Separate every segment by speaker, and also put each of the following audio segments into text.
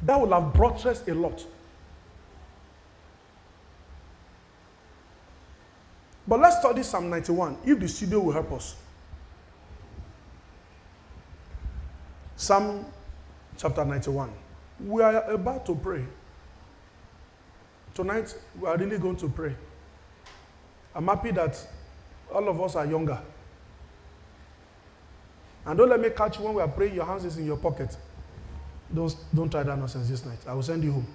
Speaker 1: That will have brought us a lot. But let's study Psalm 91, if the studio will help us. Psalm chapter 91. We are about to pray. Tonight, we are really going to pray. I'm happy that all of us are younger. And don't let me catch you when we are praying, your hands is in your pocket. Don't try that nonsense this night. I will send you home.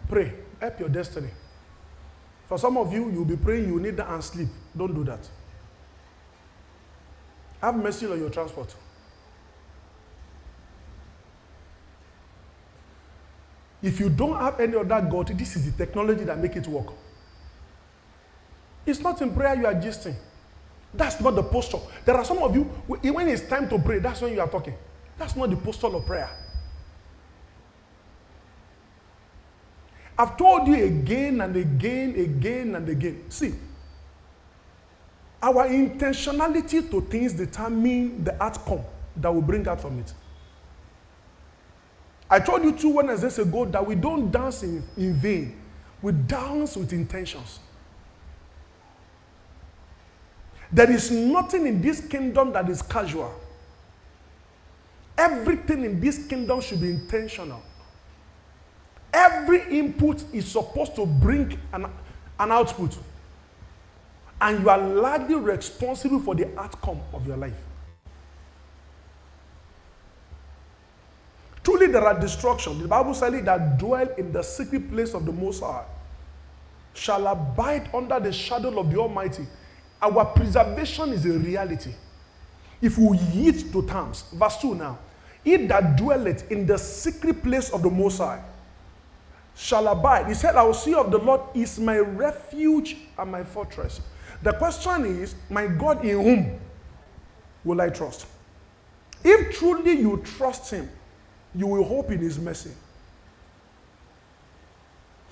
Speaker 1: Pray. Help your destiny. For some of you, you'll be praying, you need that and sleep. Don't do that. Have mercy on your transport. If you don't have any other God, this is the technology that make it work. It's not in prayer you are gisting. That's not the posture. There are some of you, when it's time to pray, that's when you are talking. That's not the posture of prayer. I've told you again and again. See, our intentionality to things determine the outcome that will bring out from it. I told you 2 Wednesdays ago that we don't dance in vain. We dance with intentions. There is nothing in this kingdom that is casual. Everything in this kingdom should be intentional. Every input is supposed to bring an output. And you are largely responsible for the outcome of your life. Truly there are destruction. The Bible says that dwell in the secret place of the Most High shall abide under the shadow of the Almighty. Our preservation is a reality. If we yield to terms. Verse 2 now. He that dwelleth in the secret place of the Most High shall abide. He said, I will say of the Lord is my refuge and my fortress. The question is, my God, in whom will I trust? If truly you trust him, you will hope in his mercy.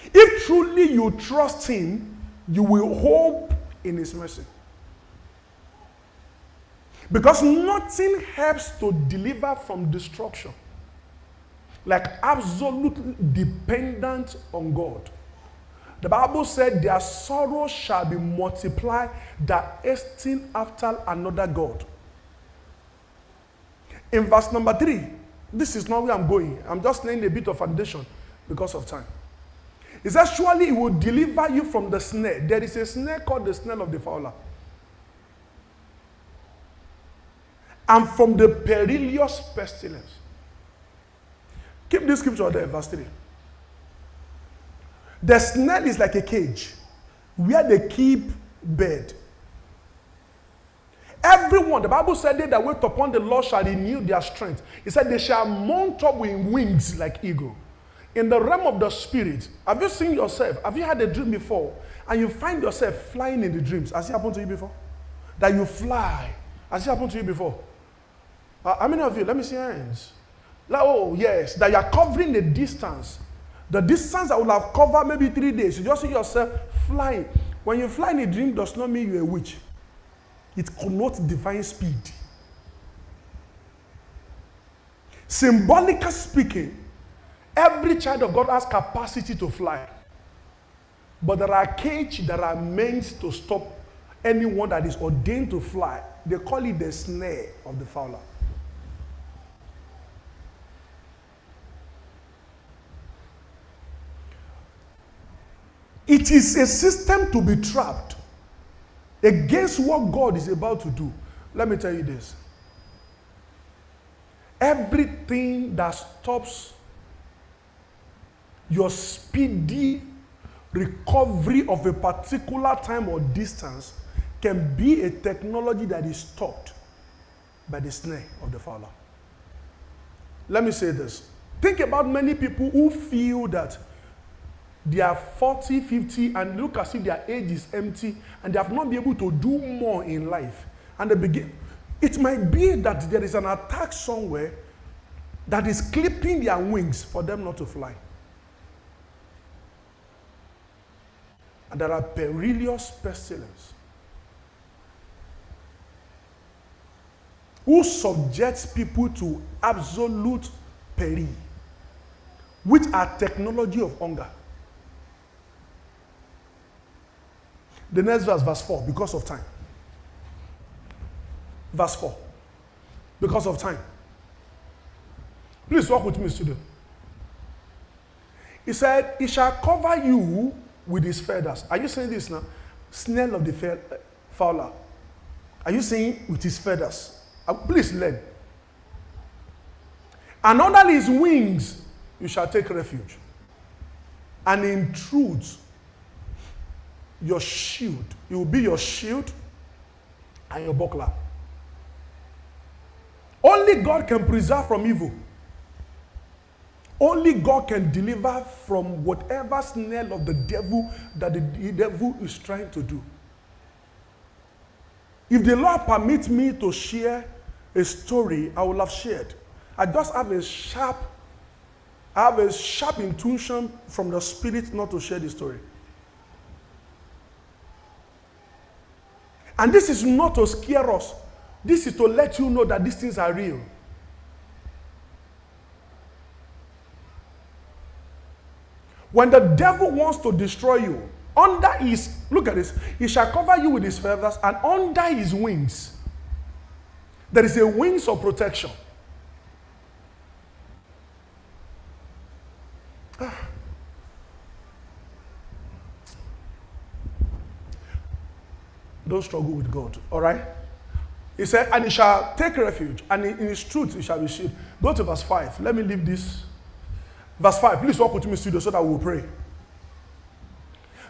Speaker 1: If truly you trust him, you will hope in his mercy. Because nothing helps to deliver from destruction like absolutely dependent on God. The Bible said their sorrow shall be multiplied, that hasting after another God. In verse number 3, this is not where I'm going. I'm just laying a bit of foundation because of time. It says, surely it will deliver you from the snare. There is a snare called the snare of the fowler. And from the perilous pestilence. Keep this scripture there, verse 3. The snare is like a cage where they keep bird. Everyone, the Bible said, they that wait upon the Lord shall renew their strength. He said, they shall mount up with wings like eagle. In the realm of the spirit, have you seen yourself? Have you had a dream before? And you find yourself flying in the dreams. Has it happened to you before? That you fly. Has it happened to you before? How many of you? Let me see your hands. Like, oh, yes. That you are covering the distance. The distance that will have covered maybe 3 days. You just see yourself flying. When you fly in a dream, does not mean you're a witch. It connotes divine speed. Symbolically speaking, every child of God has capacity to fly. But there are cages that are meant to stop anyone that is ordained to fly. They call it the snare of the fowler. It is a system to be trapped against what God is about to do. Let me tell you this. Everything that stops your speedy recovery of a particular time or distance can be a technology that is stopped by the snare of the fowler. Let me say this. Think about many people who feel that they are 40, 50, and look as if their age is empty, and they have not been able to do more in life. And they begin. It might be that there is an attack somewhere that is clipping their wings for them not to fly. And there are perilous pestilence who subjects people to absolute peri, which are technology of hunger. The next verse 4, because of time. Verse 4, because of time. Please walk with me, student. He said, he shall cover you with his feathers. Are you saying this now? Snail of the fowler. Are you saying with his feathers? Please learn. And under his wings you shall take refuge. And in truth, your shield, it will be your shield and your buckler. Only God can preserve from evil. Only God can deliver from whatever snare of the devil that the devil is trying to do. If the Lord permits me to share a story, I will have shared. I just have a sharp intuition from the Spirit not to share the story. And this is not to scare us. This is to let you know that these things are real. When the devil wants to destroy you, under his, look at this, he shall cover you with his feathers, and under his wings, there is a wings of protection. Don't struggle with God, all right? He said, and he shall take refuge, and in his truth he shall be shielded. Go to verse 5. Let me leave this. Verse 5. Please walk with me, studio, so that we will pray.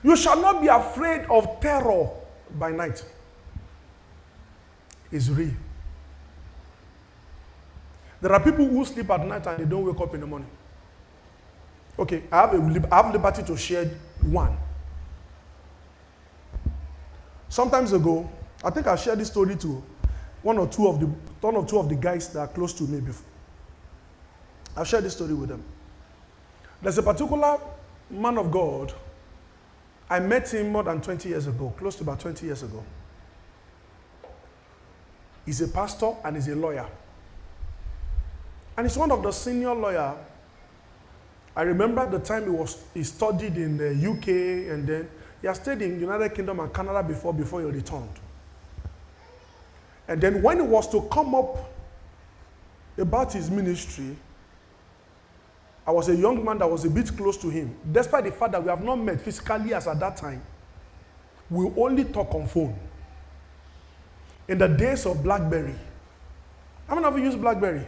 Speaker 1: You shall not be afraid of terror by night. It's real. There are people who sleep at night and they don't wake up in the morning. Okay, I have liberty to share one. Sometimes ago, I think I shared this story to one or two of the guys that are close to me before. I've shared this story with them. There's a particular man of God. I met him more than 20 years ago, close to about 20 years ago. He's a pastor and he's a lawyer. And he's one of the senior lawyers. I remember the time he studied in the UK, and then he has stayed in the United Kingdom and Canada before he returned. And then when he was to come up about his ministry, I was a young man that was a bit close to him. Despite the fact that we have not met physically as at that time, we only talk on phone. In the days of BlackBerry. How many of you use BlackBerry?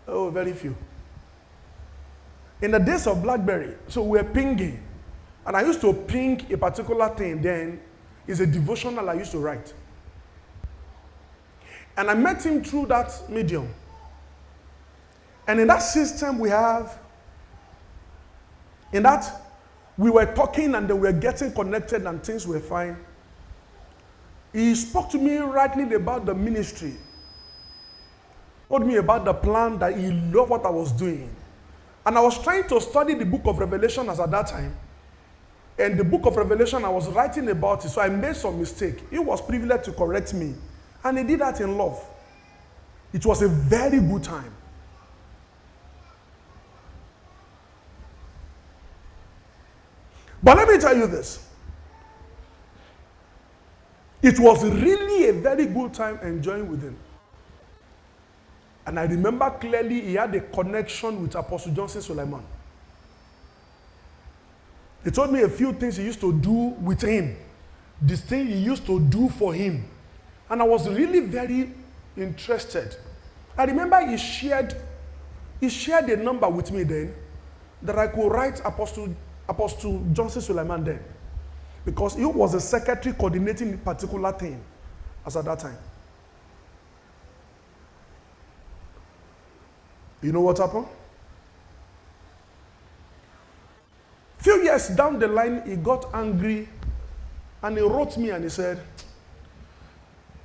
Speaker 1: Oh, very few. In the days of BlackBerry, so we were pinging. And I used to ping a particular thing then. It's a devotional I used to write. And I met him through that medium. And in that system we have, in that we were talking and then we were getting connected and things were fine. He spoke to me rightly about the ministry. Told me about the plan, that he loved what I was doing. And I was trying to study the book of Revelation as at that time. And the book of Revelation, I was writing about it, so I made some mistake. He was privileged to correct me. And he did that in love. It was a very good time. But let me tell you this. It was really a very good time enjoying with him. And I remember clearly he had a connection with Apostle Johnson Suleiman. He told me a few things he used to do with him. This thing he used to do for him. And I was really very interested. I remember he shared a number with me then that I could write Apostle Johnson Suleiman then. Because he was the secretary coordinating a particular thing as at that time. You know what happened? Few years down the line, he got angry and he wrote me and he said,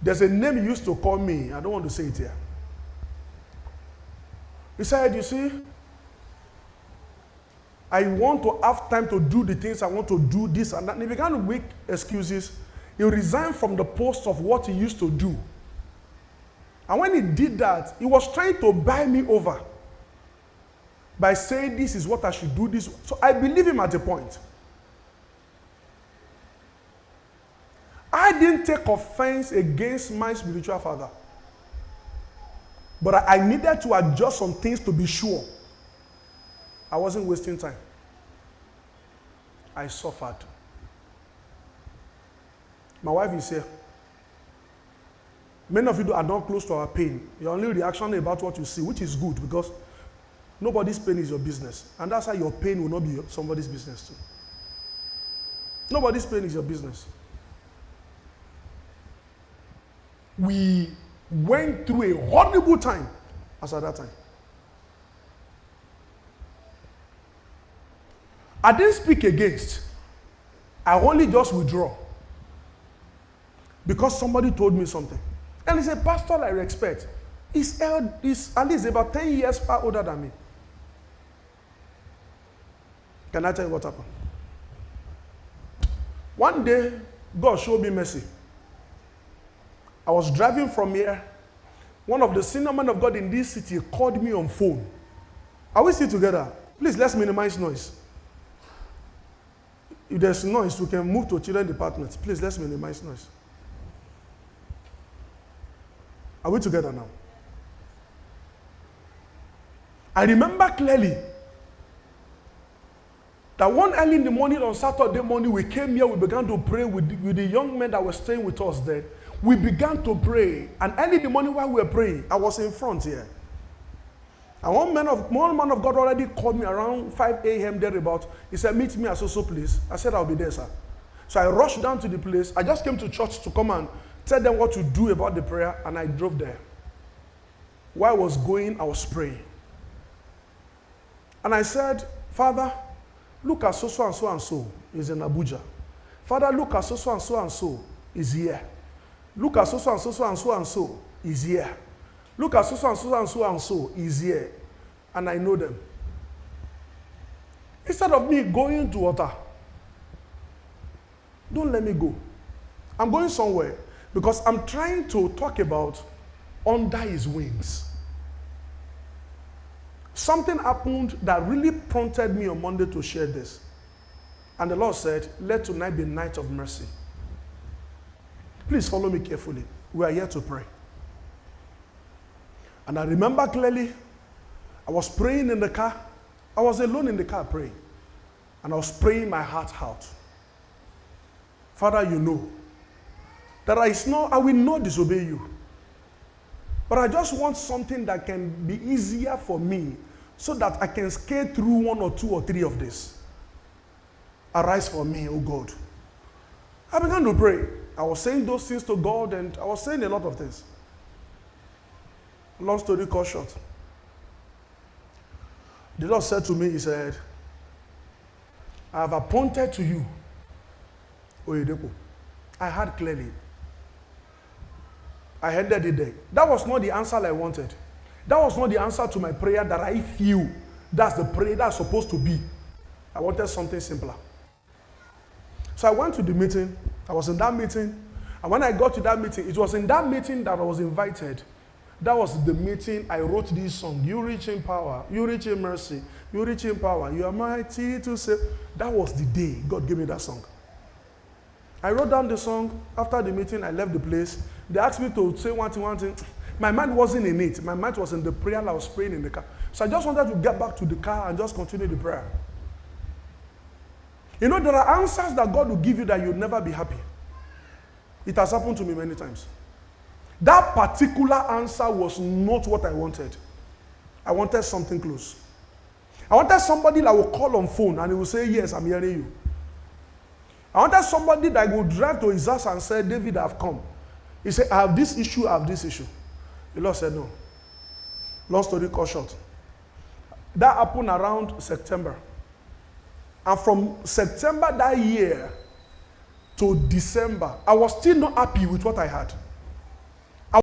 Speaker 1: there's a name he used to call me. I don't want to say it here. He said, you see, I want to have time to do the things I want to do, this and that. And he began to make excuses. He resigned from the post of what he used to do. And when he did that, he was trying to buy me over. by saying this is what I should do this. So I believe him at a point. I didn't take offense against my spiritual father. But I needed to adjust some things to be sure. I wasn't wasting time. I suffered. My wife is here. Many of you are not close to our pain. Your only reaction about what you see, which is good, because nobody's pain is your business. And that's why your pain will not be somebody's business too. Nobody's pain is your business. We went through a horrible time as at that time. I didn't speak against. I only just withdraw. Because somebody told me something. And he's a pastor I respect. He's at least about 10 years far older than me. Can I tell you what happened? One day, God showed me mercy. I was driving from here. One of the senior men of God in this city called me on phone. Are we still together? Please, let's minimize noise. If there's noise, we can move to children department. Please, let's minimize noise. Are we together now? I remember clearly that one early in the morning on Saturday morning, we came here, we began to pray with the young men that were staying with us then. We began to pray. And early in the morning while we were praying, I was in front here. And one man of God already called me around 5 a.m. thereabout. He said, meet me at so place. I said, I'll be there, sir. So I rushed down to the place. I just came to church to come and tell them what to do about the prayer, and I drove there. While I was going, I was praying. And I said, Father, look at so and so and so is in Abuja. Father, look at so and so and so is here. Look at so and so and so and so is here. Look at so and so is here. And I know them. Instead of me going to water, don't let me go. I'm going somewhere because I'm trying to talk about under his wings. Something happened that really prompted me on Monday to share this. And the Lord said, let tonight be night of mercy. Please follow me carefully. We are here to pray. And I remember clearly, I was praying in the car. I was alone in the car praying. And I was praying my heart out. Father, you know that I will not disobey you. But I just want something that can be easier for me so that I can skate through 1 or 2 or 3 of this. Arise for me, oh God. I began to pray. I was saying those things to God, and I was saying a lot of things. Long story cut short. The Lord said to me, he said, I have appointed to you, Oyedepo. I heard clearly. I ended it there. That was not the answer I wanted. That was not the answer to my prayer that I feel that's the prayer that's supposed to be. I wanted something simpler. So I went to the meeting. I was in that meeting. And when I got to that meeting, it was in that meeting that I was invited. That was the meeting I wrote this song. You reach in power. You reach in mercy. You reach in power. You are mighty to save. That was the day God gave me that song. I wrote down the song. After the meeting, I left the place. They asked me to say one thing. My mind wasn't in it. My mind was in the prayer I was praying in the car. So I just wanted to get back to the car and just continue the prayer. You know, there are answers that God will give you that you'll never be happy. It has happened to me many times. That particular answer was not what I wanted. I wanted something close. I wanted somebody that will call on phone and he will say, yes, I'm hearing you. I wanted somebody that would drive to his house and say, David, I've come. He said, I have this issue, I have this issue. The Lord said, no. Long story cut short. That happened around September. And from September that year to December, I was still not happy with what I had.